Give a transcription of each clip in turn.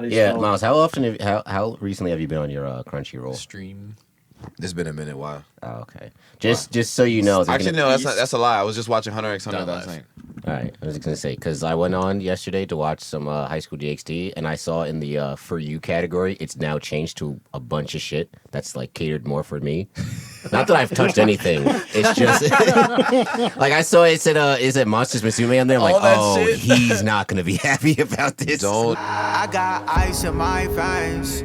Yeah, So Miles, how recently have you been on your Crunchyroll? Stream It's been a minute. While. Oh, okay. Why? Just so you know, there's Actually, gonna. no. East That's a lie. I was just watching Hunter x Hunter dot last live. night. All right, I was gonna say because I went on yesterday to watch some High School DxD, and I saw in the For You category, it's now changed to a bunch of shit that's like catered more for me. Not that I've touched anything. It's just like I saw it said, "Is it Monsters Musume?" And they're like, All that "Oh, shit. he's not gonna be happy about this." Don't. I got ice in my veins.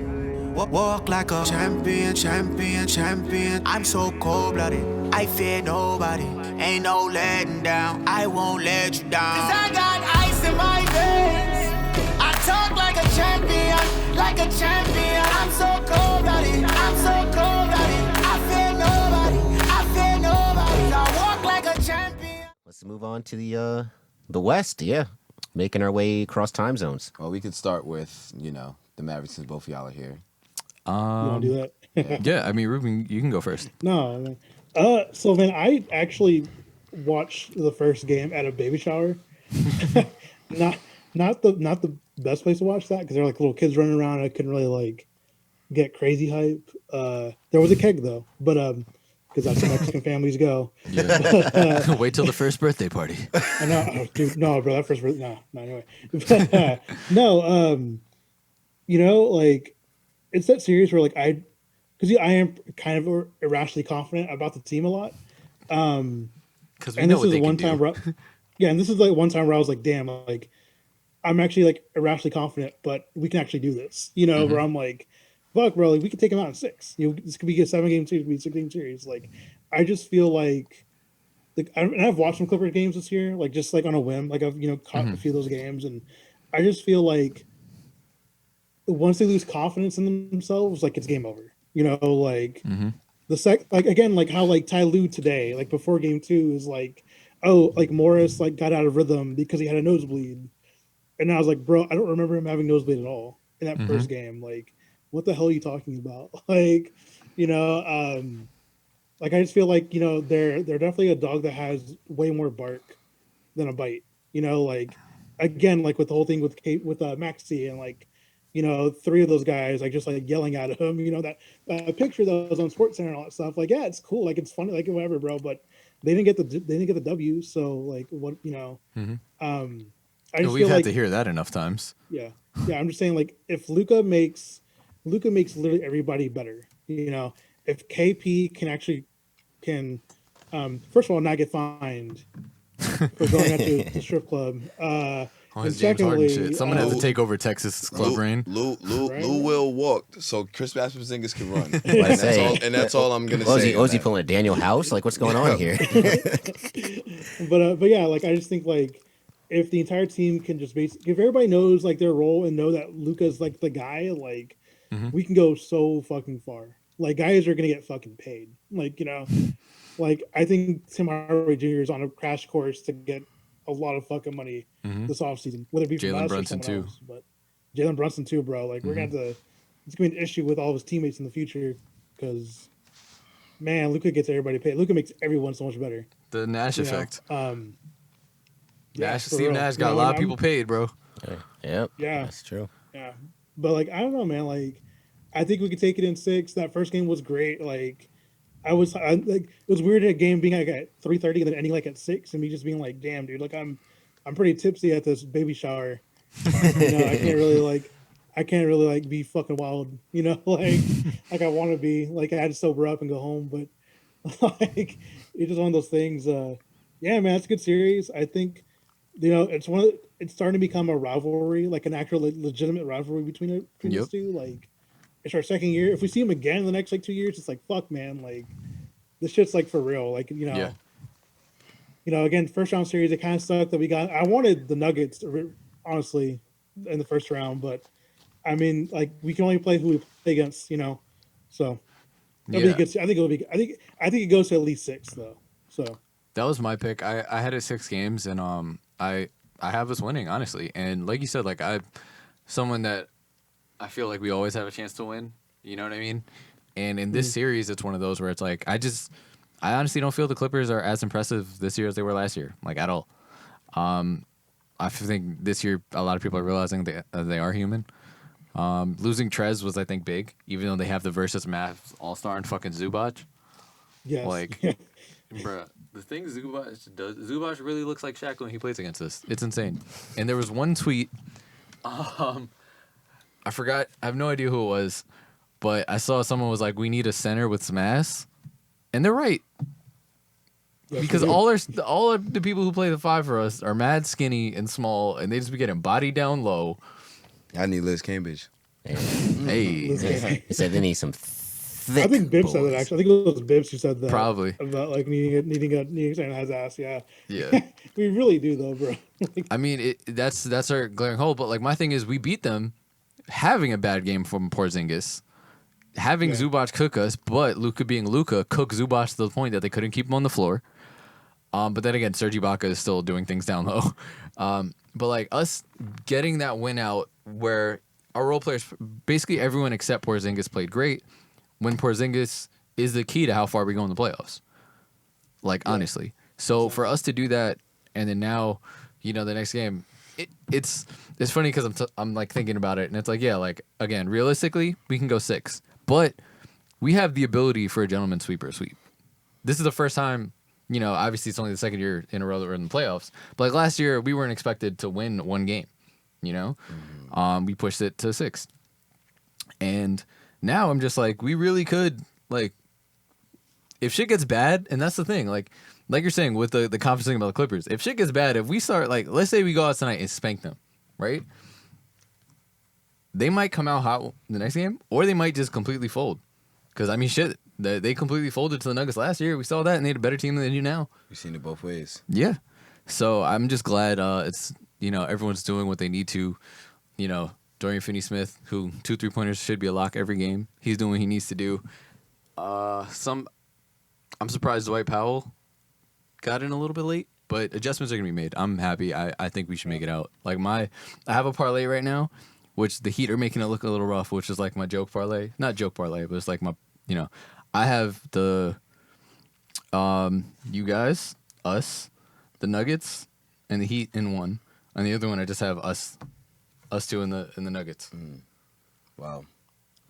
Walk like a champion, champion, champion. I'm so cold-blooded, I fear nobody. Ain't no letting down, I won't let you down. Cause I got ice in my veins. I talk like a champion, like a champion. I'm so cold-blooded, I'm so cold-blooded. I fear nobody, I fear nobody. I walk like a champion. Let's move on to the West. Yeah, making our way across time zones. Well, we could start with the Mavericks since both of y'all are here. you want to do that? Yeah, I mean, Ruben, you can go first. No. Man. So man, I actually watched the first game at a baby shower. not the best place to watch that because there were like little kids running around. I couldn't really like get crazy hype. There was a keg though, but because that's how Mexican families go. Yeah. Wait till the first birthday party. I know, dude, no, bro, that first no, anyway. But, no, like it's that series where like I am kind of irrationally confident about the team a lot. Because we And know this what is they one can time do. where, yeah, and this is like one time where I was like, damn, like I'm actually like irrationally confident, but we can actually do this. Where I'm like, fuck, bro, like we could take them out in six. This could be a 7-game series, it could be a 6-game series. Like, I just feel like and I've watched some Clippers games this year, like just like on a whim. Like I've caught a few of those games, and I just feel like once they lose confidence in themselves, like it's game over. Like like again, like how like Ty Lue today, like before game 2 is like, oh, like Morris like got out of rhythm because he had a nosebleed. And I was like, bro, I don't remember him having nosebleed at all in that first game. Like, what the hell are you talking about? Like, like I just feel like, they're definitely a dog that has way more bark than a bite. Like again, like with the whole thing with Maxi and like, 3 of those guys like just like yelling at him, that picture that was on Sports Center and all that stuff. Like, yeah, it's cool, like it's funny, like whatever, bro. But they didn't get the W, so like what I just We've feel had like to hear that enough times. yeah. I'm just saying like if Luca makes literally everybody better. If KP can first of all not get fined for going out to the strip club. Oh, And his James Harden secondly, shit. Someone has to take over Texas club reign. Lou will walk, so Chris Porzingis can run. I say, And that's all I'm gonna say. Ozzy pulling a Daniel House? Like, what's going on here? But yeah, like I just think like if the entire team can just basically if everybody knows like their role and know that Luca's like the guy, like we can go so fucking far. Like guys are gonna get fucking paid. Like like I think Tim Hardaway Jr. is on a crash course to get a lot of fucking money this offseason, whether it be from Jalen us or Brunson someone too. else. But Jalen Brunson too, bro. Like we're gonna have to. It's gonna be an issue with all of his teammates in the future because, man, Luca gets everybody paid. Luca makes everyone so much better. The Nash effect. Yeah, Steve for real. Nash got a lot of people paid, bro. Yep. Yeah. That's true. Yeah, but like I don't know, man. Like I think we could take it in 6. That first game was great. Like I like it was weird a game being like at 3:30 and then ending like at 6 and me just being like, damn, dude, like I'm pretty tipsy at this baby shower. I can't really like be fucking wild, like I want to be. Like I had to sober up and go home, but like it's just one of those things. Yeah, man, it's a good series. I think it's starting to become a rivalry, like an actual legitimate rivalry between these two. Like it's our second year. If we see them again in the next like 2 years, it's like fuck, man. Like this shit's like for real. Like again, first round series, it kind of sucked that we got. I wanted the Nuggets, honestly, in the first round, but I mean, like we can only play who we play against, So it'll be good. I think it'll be. I think it goes to at least 6 though. So That was my pick. I had it 6 games, and I have us winning, honestly. And like you said, like someone that I feel like we always have a chance to win. You know what I mean? And in this series, it's one of those where it's like I honestly don't feel the Clippers are as impressive this year as they were last year, like at all. I think this year a lot of people are realizing that they are human. Losing Trez was, I think, big, even though they have the versus Mavs All-Star and fucking Zubac. Yes. Like, bruh, the thing Zubac really looks like Shaq when he plays against us. It's insane. And there was one tweet, I forgot, I have no idea who it was, but I saw someone was like, we need a center with some ass. And they're right. Yes, Because we do. all of the people who play the 5 for us are mad skinny and small, and they just be getting bodied down low. I need Liz Cambridge. Hey. Listen, He said they need some thick I think Bibbs said boys. that actually. I think it was Bibbs who said that. Probably. About like needing a center that has ass. Yeah. Yeah. We really do though, bro. I mean, that's our glaring hole. But like my thing is, we beat them having a bad game from Porzingis, having Yeah. Zubac cook us, but Luka being Luka, cook Zubac to the point that they couldn't keep him on the floor. But then again, Serge Ibaka is still doing things down low. But like us getting that win out, where our role players, basically everyone except Porzingis played great. When Porzingis is the key to how far we go in the playoffs. Like honestly, so for us to do that, and then now, the next game, it's funny because I'm like thinking about it, and it's like, yeah, like again, realistically, we can go 6, but we have the ability for a gentleman sweep or a sweep. This is the first time, obviously it's only the second year in a row that we're in the playoffs, but like last year we weren't expected to win one game, we pushed it to 6, and now I'm just like, we really could, like, if shit gets bad, and that's the thing, like you're saying with the confidence thing about the Clippers, if shit gets bad, if we start, like, let's say we go out tonight and spank them, right? They might come out hot the next game, or they might just completely fold. Because, I mean, shit, they completely folded to the Nuggets last year. We saw that, and they had a better team than they do now. We've seen it both ways. Yeah. So I'm just glad it's, everyone's doing what they need to. Dorian Finney-Smith, who 2 3-pointers should be a lock every game. He's doing what he needs to do. I'm surprised Dwight Powell got in a little bit late, but adjustments are going to be made. I'm happy. I think we should make it out. Like I have a parlay right now, which the Heat are making it look a little rough, which is like my joke parlay. Not joke parlay, but it's like my, I have the, you guys, us, the Nuggets, and the Heat in one. And the other one, I just have us two in the Nuggets. Wow.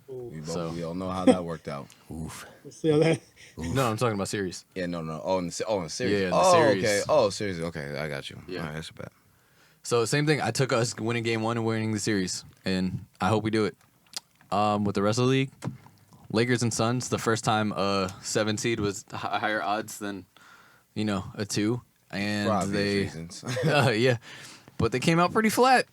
Ooh. We all know how that worked out. Oof. Let's see how that. No, I'm talking about series. Yeah, no. Oh, in the series. Yeah, in the oh, series. okay. Oh, series. Okay, I got you. Yeah. All right, that's bad. So same thing. I took us winning game 1 and winning the series, and I hope we do it. With the rest of the league, Lakers and Suns, the first time a 7 seed was higher odds than, a 2, For and obvious reasons. yeah, but they came out pretty flat.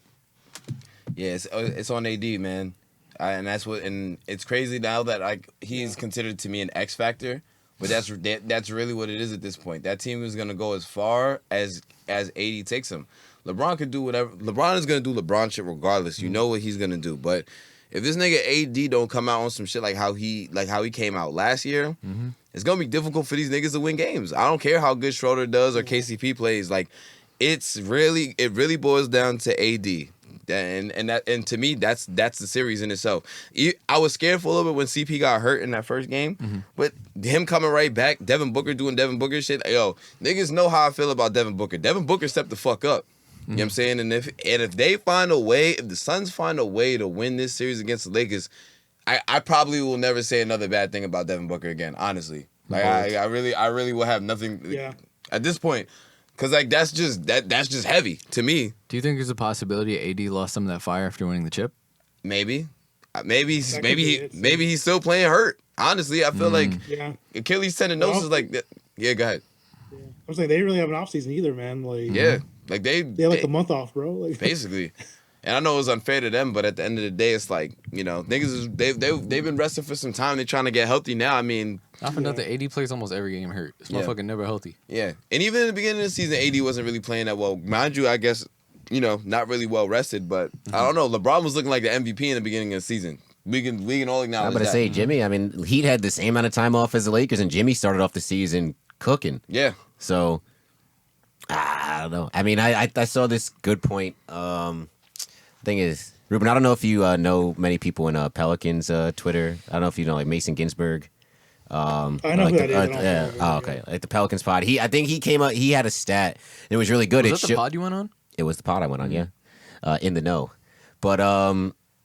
Yeah, it's on AD, man. And it's crazy now that he's considered to me an X factor, but that's really what it is at this point. That team is gonna go as far as AD takes him. LeBron could do whatever. LeBron is gonna do LeBron shit regardless. You know what he's gonna do. But if this nigga AD don't come out on some shit like how he came out last year, it's gonna be difficult for these niggas to win games. I don't care how good Schroeder does or KCP plays. Like it really boils down to AD. And to me, that's the series in itself. I was scared for a little bit when CP got hurt in that first game, but him coming right back, Devin Booker doing Devin Booker shit. Yo, niggas know how I feel about Devin Booker. Devin Booker stepped the fuck up. You know what I'm saying? And if they find a way, if the Suns find a way to win this series against the Lakers, I probably will never say another bad thing about Devin Booker again. Honestly, like I really will have nothing. Yeah. At this point. Cause like that's just heavy to me. Do you think there's a possibility AD lost some of that fire after winning the chip? Maybe That could be it. he's still playing hurt. Honestly, I feel like Yeah. Achilles tendinosis is like yeah. Go ahead. I'm saying they didn't really have an off season either, man. Like Yeah, like they had like a month off, bro. Like basically. And I know it was unfair to them, but at the end of the day, it's like niggas they've been resting for some time. They're trying to get healthy now. I mean, Not for nothing, AD plays almost every game hurt. This motherfucker never healthy. yeah. And even in the beginning of the season, AD wasn't really playing that well. Mind you, I guess not really well rested. But I don't know. LeBron was looking like the MVP in the beginning of the season. We can all acknowledge I'm gonna that. say Jimmy. I mean, Heat had the same amount of time off as the Lakers, and Jimmy started off the season cooking. Yeah. So I don't know. I mean, I saw this good point. Thing is, Ruben, I don't know if you know many people in Pelicans Twitter. I don't know if you know like Mason Ginsburg. I know who that is. I don't Yeah. know. Oh, okay. Like the Pelicans pod. I think he came out. He had a stat. It was really good. Was that the pod you went on? It was the pod I went on. Yeah. In the know. But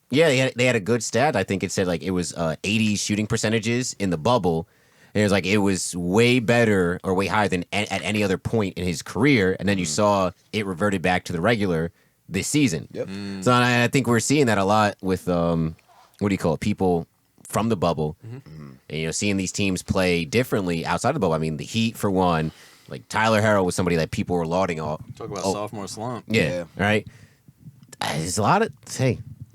Yeah, they had a good stat. I think it said like it was 80 shooting percentages in the bubble. And it was like it was way better or way higher than at any other point in his career. And then you saw it reverted back to the regular this season. Yep. So I think we're seeing that a lot with what do you call it? People from the bubble. And, seeing these teams play differently outside of the bubble. I mean, the Heat for one. Like Tyler Harrell was somebody that people were lauding all. Talk about sophomore slump. Yeah. Right. There's a lot of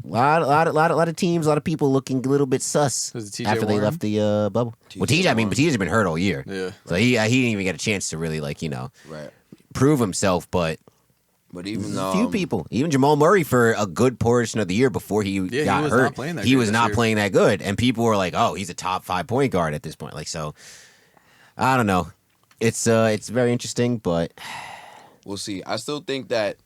lot of teams, a lot of people looking a little bit sus Was it TJ after they Warren? left the bubble. Well, TJ's been hurt all year. Yeah. So he didn't even get a chance to really Right. prove himself. But But even a few people, even Jamal Murray for a good portion of the year before he got was hurt, not playing that he good was this not year. playing that good, and people were like, "Oh, he's a top 5 point guard at this point." Like, so I don't know. It's very interesting, but we'll see. I still think that.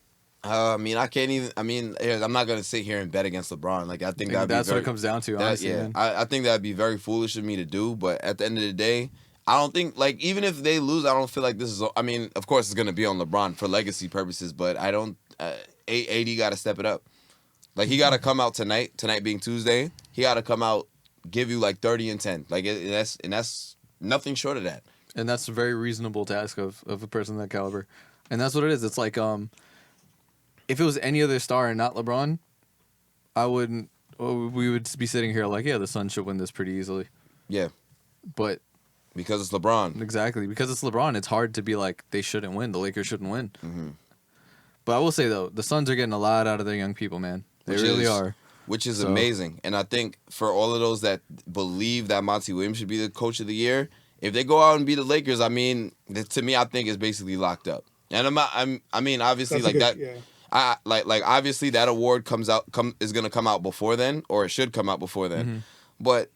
I can't even. I'm not gonna sit here and bet against LeBron. Like I think That's what it comes down to, honestly. Yeah, Man. I think that'd be very foolish of me to do. But at the end of the day, I don't think like even if they lose, I don't feel like this is. I mean, of course, it's gonna be on LeBron for legacy purposes. But I don't. AD got to step it up. Like he got to come out tonight. Tonight being Tuesday, he got to come out, give you like 30 and 10. Like that's nothing short of that. And that's a very reasonable task of a person of that caliber. And that's what it is. It's like if it was any other star and not LeBron, we would be sitting here like, yeah, the Suns should win this pretty easily. Yeah, But because it's LeBron. exactly, because it's LeBron, it's hard to be like, they shouldn't win. The Lakers shouldn't win. Mm-hmm. But I will say, though, the Suns are getting a lot out of their young people, man. They really are. Which is So- amazing. And I think for all of those that believe that Monty Williams should be the coach of the year, if they go out and beat the Lakers, I mean, to me, I think it's basically locked up. And obviously, That's like a that. good, yeah. I like obviously that award is gonna come out before then, or it should come out before then. Mm-hmm. But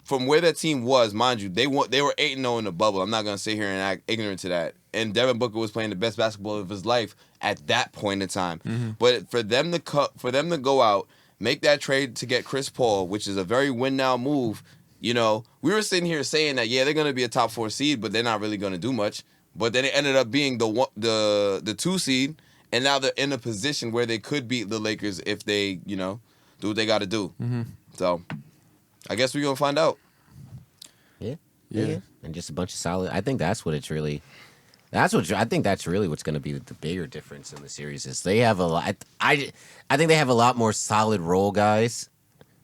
from where that team was, mind you, they were 8-0 in the bubble. I'm not gonna sit here and act ignorant to that. And Devin Booker was playing the best basketball of his life at that point in time. Mm-hmm. But for them to go out, make that trade to get Chris Paul, which is a very win now move. We were sitting here saying that they're gonna be a top 4 seed, but they're not really gonna do much. But then it ended up being the 2 seed. And now they're in a position where they could beat the Lakers if they, do what they got to do. Mm-hmm. So, I guess we're going to find out. yeah, Yeah. and just a bunch of solid. I think that's what it's really. I think that's really what's going to be the bigger difference in the series is they have a lot. I think they have a lot more solid role guys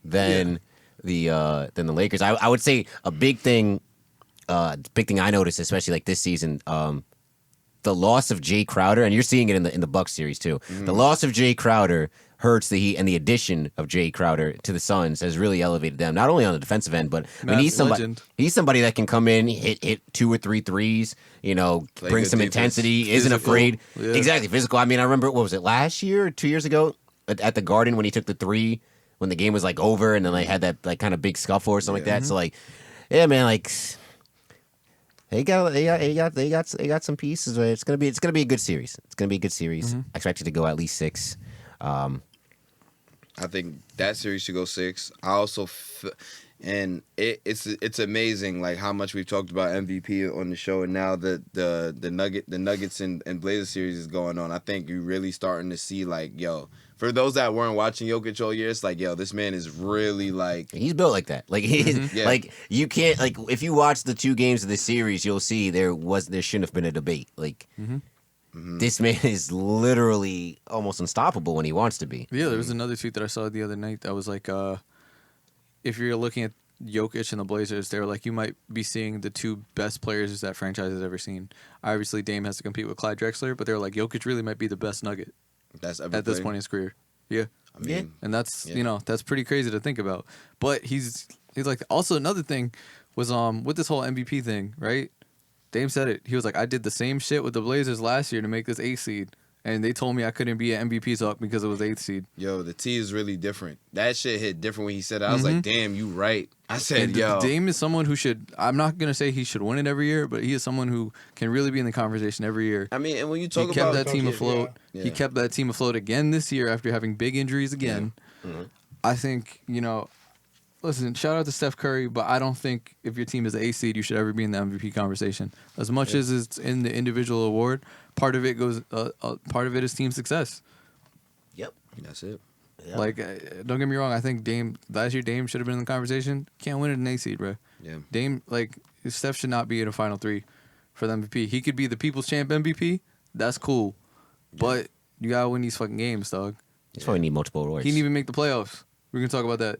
than the Lakers. I would say a big thing I noticed, especially like this season. The loss of Jay Crowder, and you're seeing it in the Bucks series too. The loss of Jay Crowder hurts the Heat, and the addition of Jay Crowder to the Suns has really elevated them. Not only on the defensive end, but he's somebody. Legend. He's somebody that can come in, hit 2 or 3 threes. Bring good some defense. intensity. Isn't Physical. afraid. Yeah. Exactly physical. I mean, I remember what was it last year, or 2 years ago, at the Garden when he took the 3 when the game was like over, and then they had that like kind of big scuffle or something like that. So like, yeah, man, like. They got some pieces. It's gonna be a good series. It's gonna be a good series. I expect it to go at least 6. I think that series should go 6. I also, and it's amazing like how much we've talked about MVP on the show, and now the Nuggets and Blazers series is going on. I think you're really starting to see like, for those that weren't watching Jokic all year, it's like, this man is really like He's built like that. Like Yeah. like you can't like if you watch the 2 games of the series, you'll see there shouldn't have been a debate. Like this man is literally almost unstoppable when he wants to be. Yeah, there was another tweet that I saw the other night that was like, if you're looking at Jokic and the Blazers, they were like, you might be seeing the 2 best players that franchise has ever seen. Obviously, Dame has to compete with Clyde Drexler, but they were like, Jokic really might be the best Nugget that's at this point in his career. Yeah. I mean, And that's that's pretty crazy to think about. But he's like, also another thing was with this whole MVP thing, right? Dame said it. He was like, I did the same shit with the Blazers last year to make this 8th seed, and they told me I couldn't be an MVP talk because it was 8th seed. the T is really different. That shit hit different when he said it. I was like, damn, you right. I said, And Dame is someone who should. I'm not gonna say he should win it every year, but he is someone who can really be in the conversation every year. I mean, and when you He talk kept about that team Coach, afloat. yeah. He kept that team afloat again this year after having big injuries again. I think, listen, shout out to Steph Curry, but I don't think if your team is the 8th seed, you should ever be in the MVP conversation. As much as it's in the individual award, part of it is team success. Yep. That's it. Yeah. Like, don't get me wrong. I think last year Dame should have been in the conversation. Can't win it an 8 seed, bro. Yeah. Dame, like, Steph should not be in a final 3 for the MVP. He could be the People's Champ MVP. That's cool, but you gotta win these fucking games, dog. He's probably need multiple awards. He didn't even make the playoffs. We're gonna talk about that.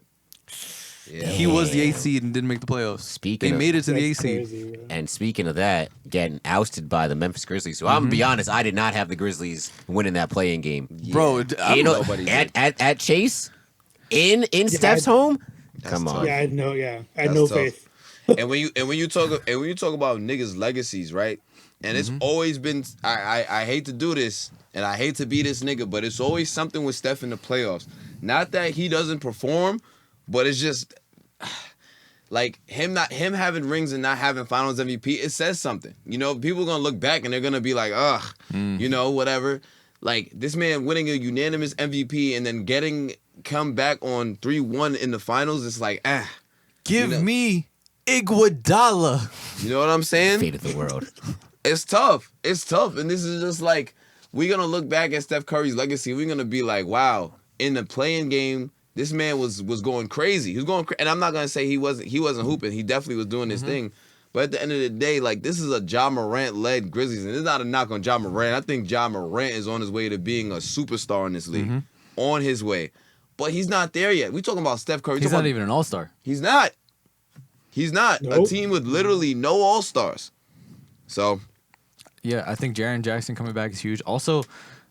Yeah. He was the 8th seed and didn't make the playoffs. They made it to the 8th That's seed. crazy, bro. And speaking of that, getting ousted by the Memphis Grizzlies. So I'm gonna be honest, I did not have the Grizzlies winning that playing game. Bro, You know, nobody did. at Chase, in Steph's home. Come tough. on. Yeah, I had no That's no tough. faith. and when you talk about niggas' legacies, right? And it's always been I hate to do this and I hate to be this nigga, but it's always something with Steph in the playoffs. Not that he doesn't perform, but it's just like him having rings and not having Finals MVP. It says something. You know, people are gonna look back and they're gonna be like, ugh, you know, whatever. Like this man winning a unanimous MVP and then come back on 3-1 in the finals. It's like, Give You know- me Iguodala. you know what I'm saying? Fate of the world. It's tough. It's tough. And this is just like, we're going to look back at Steph Curry's legacy. We're going to be like, wow, in the playing game, this man was going crazy. He was going and I'm not going to say he wasn't hooping. He definitely was doing his thing. But at the end of the day, like, this is a Ja Morant-led Grizzlies. And it's not a knock on Ja Morant. I think Ja Morant is on his way to being a superstar in this league. On his way. But he's not there yet. We talking about Steph Curry. He's not even an all-star. He's not. He's not. A Nope. team with literally no all-stars. So... Yeah, I think Jaren Jackson coming back is huge. Also,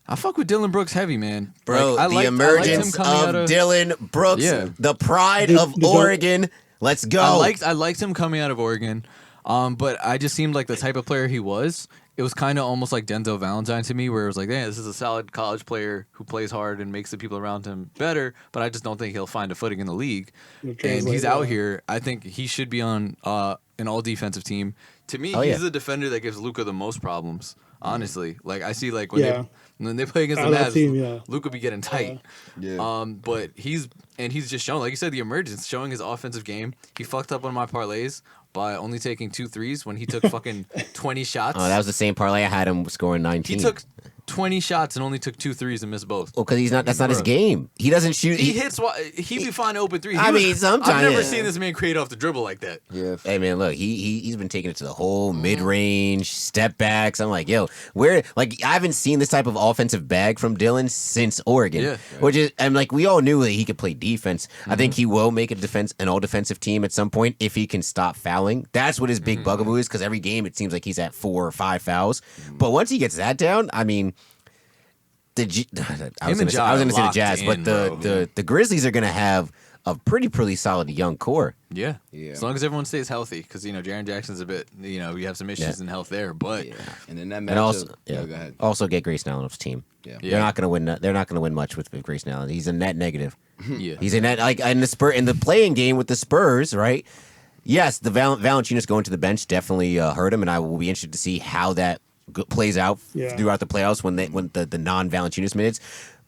I fuck with Dylan Brooks heavy, man. Bro, Like, I the liked him emergence coming of out of Dylan Brooks, Yeah. the pride The- of the- Oregon. Let's go. I liked him coming out of Oregon, but I just seemed like the type of player he was. It was kind of almost like Denzel Valentine to me, where it was like, this is a solid college player who plays hard and makes the people around him better, but I just don't think he'll find a footing in the league. It'll And translate, he's out yeah. here. I think he should be on an all-defensive team. To me, Oh, he's yeah. the defender that gives Luka the most problems, honestly. Like, I see, like, Yeah. when they play against Out the of that Mavs, team, yeah. Luka be getting tight. Yeah. But he's just shown, like you said, the emergence, showing his offensive game. He fucked up one of my parlays by only taking 2 threes when he took fucking 20 shots. Oh, that was the same parlay I had him scoring 19. He took 20 shots and only took 2 threes and missed both. Well, because that's not his Bruh. game. He doesn't shoot. He hits. He be fine open 3. I mean, sometimes, I've never yeah. seen this man create off the dribble like that. Yeah. Hey man, look, he's been taking it to the whole mid range step backs. I'm like, yo, where? Like, I haven't seen this type of offensive bag from Dylan since Oregon. Yeah. Which is, and like we all knew that he could play defense. I think he will make an all defensive team at some point if he can stop fouling. That's what his big bugaboo is, because every game it seems like he's at 4 or 5 fouls. But once he gets that down, I mean. I was going to say the locked Jazz, but in, bro. the Grizzlies are going to have a pretty solid young core. Yeah. Yeah. As long as everyone stays healthy, because Jaren Jackson's a bit. You have some issues in health there, but Yeah. And then that matchup. And also, go ahead. also get Grayson Allen off the team. Yeah. Yeah. They're not going to win. They're not going to win much with Grayson Allen. He's a net negative. yeah. He's a net like in the playing game with the Spurs, right? Yes, the Valanciunas going to the bench definitely hurt him, and I will be interested to see how that plays out throughout the playoffs when the non-Valanciunas minutes.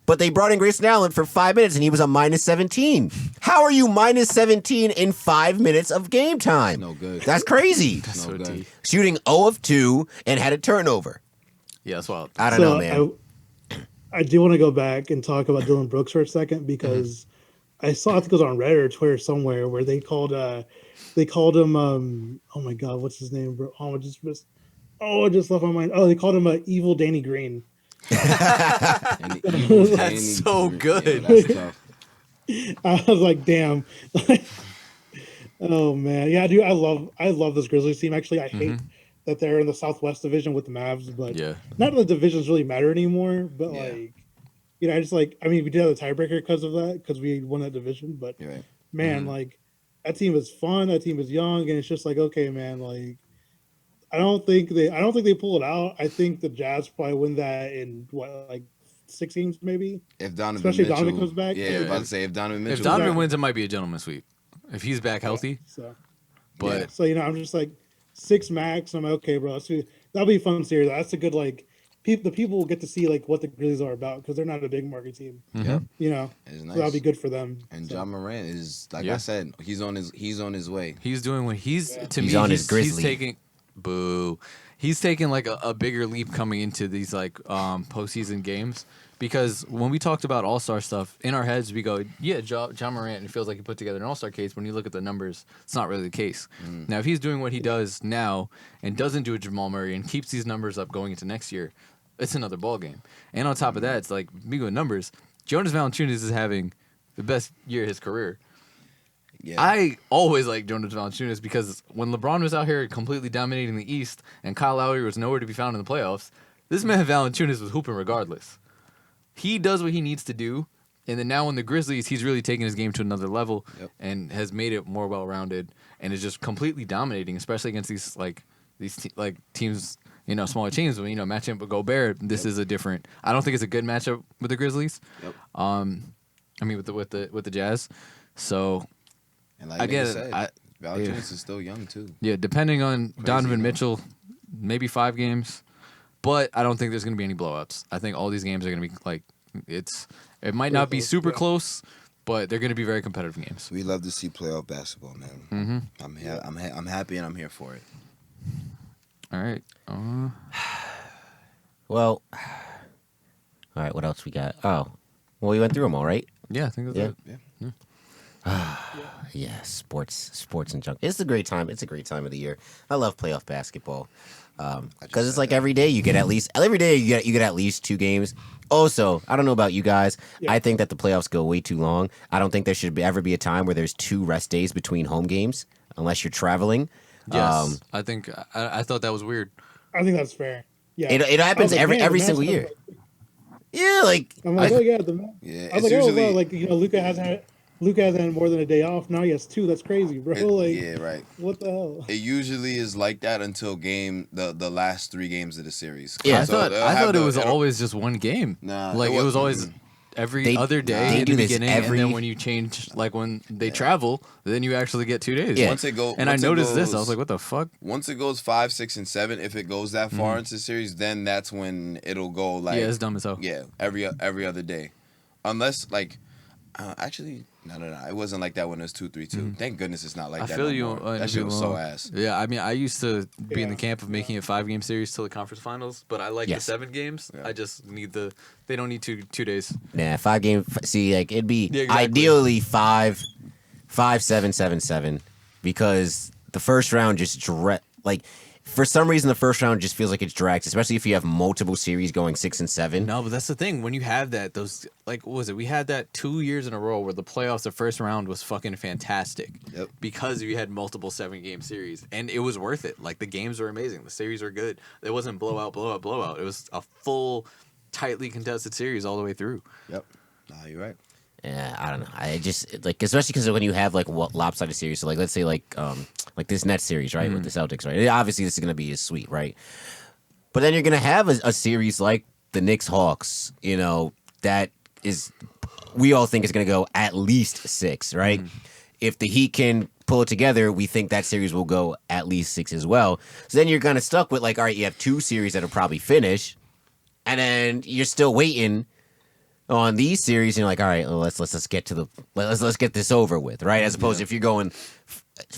But they brought in Grayson Allen for 5 minutes, and he was a minus 17. How are you minus 17 in 5 minutes of game time? No good. That's crazy. That's No so good. deep. Shooting 0 of 2 and had a turnover. Yeah, that's wild. I don't know, man. I do want to go back and talk about Dylan Brooks for a second because I think it was on Reddit or Twitter somewhere where they called him oh my god, what's his name, bro? I just left my mind. Oh, they called him evil Danny Green. That's so good. Yeah, that's tough. I was like, damn. Oh man, yeah, dude, I love this Grizzlies team. Actually, I hate that they're in the Southwest Division with the Mavs, but Yeah. not that the divisions really matter anymore. But Yeah. I just like. I mean, we did have a tiebreaker because of that, because we won that division. But You're right. man, like that team is fun. That team is young, and it's just like, okay, man, like I don't think they pull it out. I think the Jazz probably win that in like 6 games, maybe. If Donovan Especially if Mitchell, Donovan comes back. Yeah, I was Yeah. about to say if Donovan Mitchell. If Donovan Yeah. wins, it might be a gentleman's sweep. If he's back healthy, So. but So I'm just like 6 max. I'm like, okay, bro. That'll be a fun series. That's a good like. The people will get to see like what the Grizzlies are about because they're not a big market team. Yep. So It's that'll nice. be good for them. And So. Ja Morant is like Yeah. I said, he's on his way. he's doing what he's to He's me. on his Grizzly He's taking Boo. He's taken like a bigger leap coming into these like postseason games. Because when we talked about All-Star stuff, in our heads we go, yeah, John Morant, it feels like he put together an All-Star case. When you look at the numbers, it's not really the case. Now, if he's doing what he does now and doesn't do a Jamal Murray and keeps these numbers up going into next year, it's another ballgame. And on top of that, it's like, big with numbers, Jonas Valanciunas is having the best year of his career. Yeah. I always liked Jonas Valanciunas because when LeBron was out here completely dominating the East and Kyle Lowry was nowhere to be found in the playoffs, this man Valanciunas was hooping regardless. He does what he needs to do, and then now in the Grizzlies, he's really taken his game to another level and has made it more well-rounded and is just completely dominating, especially against these teams, smaller teams. When matching up with Gobert, this is a different. I don't think it's a good matchup with the Grizzlies. With the Jazz. So And like again, you said, Valanciunas is still young too. Yeah, depending on Donovan enough. Mitchell, maybe 5 games. But I don't think there's going to be any blowouts. I think all these games are going to be like it might not be super close, but they're going to be very competitive games. We love to see playoff basketball, man. I'm happy and I'm here for it. All right. Well, all right. What else we got? Oh, well, we went through them all, right? Yeah, I think that's it. Yeah, sports and junk. It's a great time. It's a great time of the year. I love playoff basketball because it's like every day you get at least 2 games. Also, I don't know about you guys. Yeah. I think that the playoffs go way too long. I don't think there should ever be a time where there's 2 rest days between home games unless you're traveling. Yes, I think I thought that was weird. I think that's fair. Yeah, It happens every single year. Yeah, like I'm like, oh yeah, the Yeah, I was like, oh well, like Luka hasn't had more than a day off. Now he has 2. That's crazy, bro. Yeah, right. What the hell? It usually is like that until the last 3 games of the series. Yeah. I So thought it was always just one game. Nah, like it was always every other day they in do the this beginning, and then when you change, like when they travel, then you actually get 2 days. Yeah. Once it go, And I once it noticed this. I goes- was like, what the fuck? Once it goes 5, 6, and 7, if it goes that far into the series, then that's when it'll go like Yeah, it's dumb as hell. yeah, every other day, unless like actually no, it wasn't like that when it was 2-3-2. Thank goodness it's not like I that. feel no you. more. That shit was so ass. Yeah, I mean, I used to be in the Yeah. camp of making it 5-game series till the conference finals, but I like the Yes. 7 games. Yeah. I just need they don't need two days. nah, 5 game. See, like it'd be Yeah, exactly. ideally 5, 7, 7, 7, because the first round just like. For some reason, the first round just feels like it's dragged, especially if you have multiple series going 6 and 7. No, but that's the thing. When you have that, those like what was it? We had that 2 years in a row where the playoffs, the first round was fucking fantastic. Yep. Because we had multiple 7-game series, and it was worth it. Like the games were amazing, the series were good. It wasn't blowout. It was a full, tightly contested series all the way through. Yep. Nah, you're right. Yeah, I don't know. I just like, especially because when you have like lopsided series. So like, let's say like this Nets series, right, with the Celtics, right? Obviously, this is gonna be a sweep, right? But then you're gonna have a series like the Knicks Hawks, that is, we all think is gonna go at least 6, right? If the Heat can pull it together, we think that series will go at least 6 as well. So then you're kind of stuck with like, all right, you have 2 series that'll probably finish, and then you're still waiting on these series, and you're like, all right, well, let's get to let's get this over with, right? As opposed to if you're going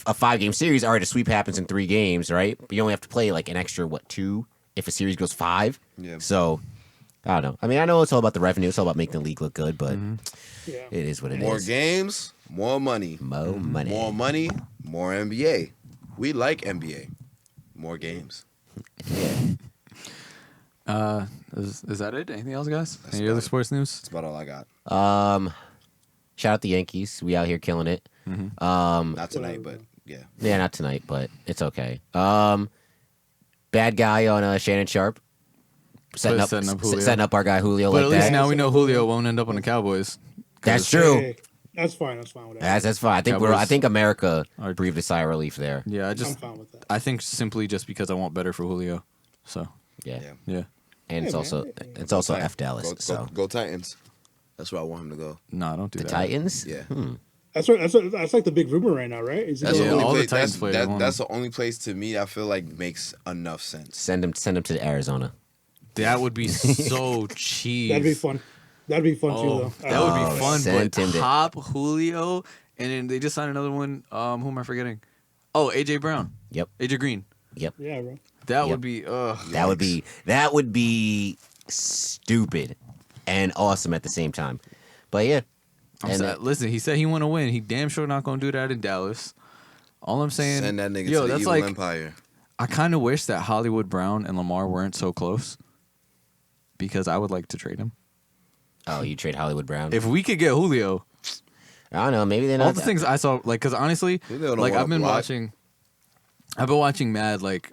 a 5-game series, all right, a sweep happens in 3 games, right? But you only have to play like an extra 2 if a series goes 5. Yeah. So I don't know. I mean, I know it's all about the revenue, it's all about making the league look good, but Yeah. it is what it is. More games, more money. More money. More money, more NBA. We like NBA. More games. Is that it? Anything else, guys? Any about other it. sports news? That's about all I got. Shout out the Yankees. We out here killing it. Not tonight, but yeah. Yeah, not tonight, but it's okay. Bad guy on Shannon Sharp. Setting up Julio. setting up our guy Julio But like at least that. now we know Julio won't end up on the Cowboys. That's true. Hey, that's fine. Whatever. That's fine. I think Cowboys I think America are- breathed a sigh of relief there. Yeah, I'm fine with that. I think simply just because I want better for Julio. So Yeah. Yeah. yeah, And it's Hey, also man. it's also Titan- F Dallas. Go, go Titans. That's where I want him to go. no, don't do the that. Titans. Yeah. That's like the big rumor right now, right? Is he That's going- the only all the place. Titans players want That's him. the only place to me I feel like makes enough sense. Send him to Arizona. That would be so cheap. That'd be fun. That'd be fun too, Oh, though. that would Oh, be fun. send But him to- top Julio, and then they just signed another one. Who am I forgetting? Oh, AJ Brown. Yep. AJ Green. Yep. Yeah, bro. That Yep. would be. That would be stupid and awesome at the same time. But yeah. Listen, he said he want to win. He damn sure not gonna do that in Dallas. All I'm saying, Send that nigga yo, to the that's evil like, empire. I kind of wish that Hollywood Brown and Lamar weren't so close, because I would like to trade him. Oh, you trade Hollywood Brown? If we could get Julio, I don't know. Maybe they're not. all the things I saw, like, because honestly, Julio don't like wanna I've been block. watching mad like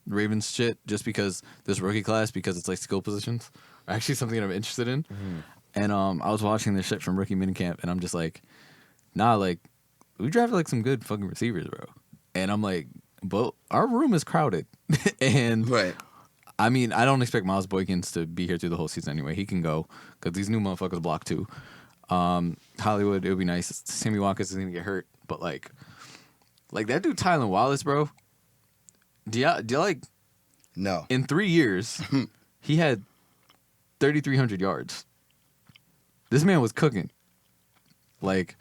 Ravens shit just because this rookie class, because it's like skill positions are actually something that I'm interested in. And I was watching this shit from rookie minicamp, and I'm just like, nah, like we drafted like some good fucking receivers, bro. And I'm like, but our room is crowded, and Right. I mean, I don't expect Miles Boykins to be here through the whole season anyway. He can go because these new motherfuckers block too. Hollywood, it would be nice. Sammy Watkins is gonna get hurt, but like that dude Tylan Wallace, bro. Do you like No. in 3 years he had 3,300 yards. This man was cooking. Like,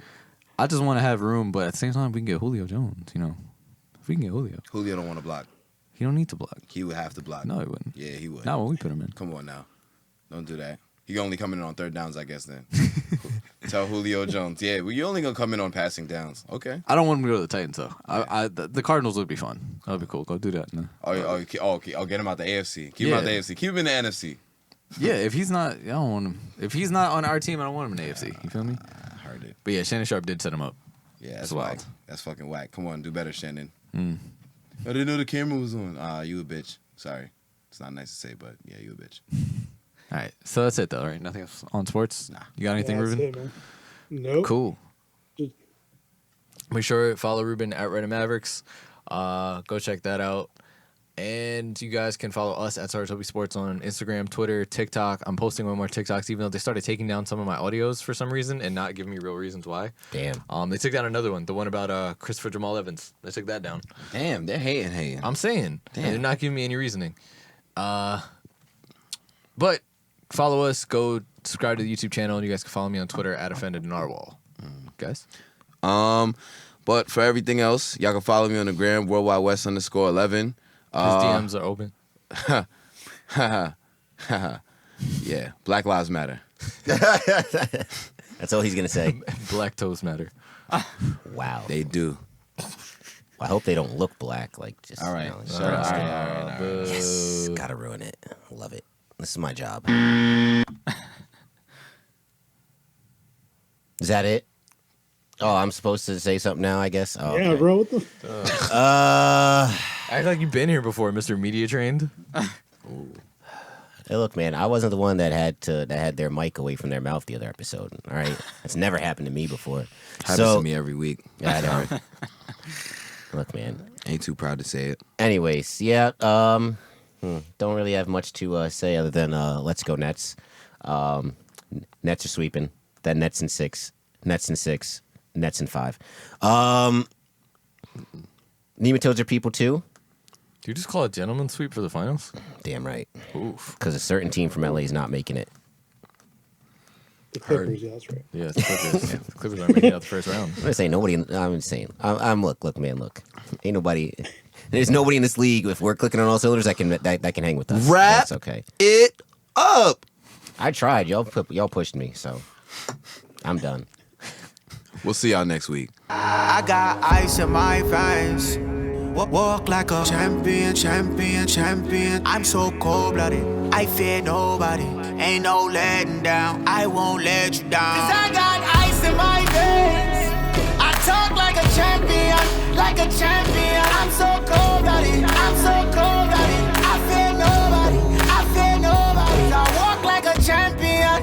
I just want to have room, but at the same time, we can get Julio Jones. You know, if we can get Julio, Julio don't want to block. he don't need to block. He would have to block. No, he wouldn't. Yeah, he would. Not when we put him in. Come on now. Don't do that. You only coming in on third downs, I guess, then. Tell Julio Jones. Yeah, well, you only going to come in on passing downs. Okay. I don't want him to go to the Titans though. The Cardinals would be fun. That would be cool. Go do that. No. Oh, get him out the AFC. Keep him out the Yeah. AFC. Keep him in the NFC. Yeah, if he's not, I don't want him. If he's not on our team, I don't want him in the AFC. You feel me? I heard it. But yeah, Shannon Sharp did set him up. Yeah, that's It's wild. wild. That's fucking whack. Come on, do better, Shannon. Mm. I didn't know the camera was on. You a bitch. Sorry. It's not nice to say, but yeah, you a bitch. All right, so that's it though, right? Nothing else on sports. Nah. You got anything, Yeah, that's Ruben? it, man. Nope. Cool. Just- Make sure to follow Ruben at Reddit Mavericks. Go check that out. And you guys can follow us at Saratobi Sports on Instagram, Twitter, TikTok. I'm posting one more TikToks, even though they started taking down some of my audios for some reason and not giving me real reasons why. Damn. They took down another one, the one about Christopher Jamal Evans. They took that down. Damn, they're hating. I'm saying. Damn. And they're not giving me any reasoning. But follow us. Go subscribe to the YouTube channel. And you guys can follow me on Twitter at Offended Narwhal. Guys? But for everything else, y'all can follow me on the gram, Worldwide West _11. His DMs are open. Yeah, Black Lives Matter. That's all he's gonna say. Black toes matter. Wow. They do. I hope they don't look black. Like just. All right. You know, All right. Yes. Gotta ruin it. Love it. This is my job. Is that it? Oh, I'm supposed to say something now, I guess. Oh, Yeah, okay. bro. What the? Act like you've been here before, Mr. Media Trained. Hey, look, man, I wasn't the one that had their mic away from their mouth the other episode. All right, that's never happened to me before. Happens to me every week. Yeah, I know. Look, man. Ain't too proud to say it. Anyways, yeah. Don't really have much to say other than let's go Nets. Nets are sweeping. Then Nets in 6. Nets in 6. Nets in 5. Nematodes are people too. Do you just call it gentleman sweep for the finals? Damn right. Oof. Because a certain team from LA is not making it. The Clippers, yeah, that's right. Yeah, it's Clippers. The Clippers are making it out the first round. I'm gonna say nobody. I'm saying. I'm look, man, look. Ain't nobody. There's nobody in this league. If we're clicking on all cylinders, that can hang with us. Wrap That's okay. it up. I tried. Y'all pushed me, so I'm done. We'll see y'all next week. I got ice in my veins. Walk like a champion, champion, champion. I'm so cold-blooded, I fear nobody. Ain't no letting down, I won't let you down. 'Cause I got ice in my veins.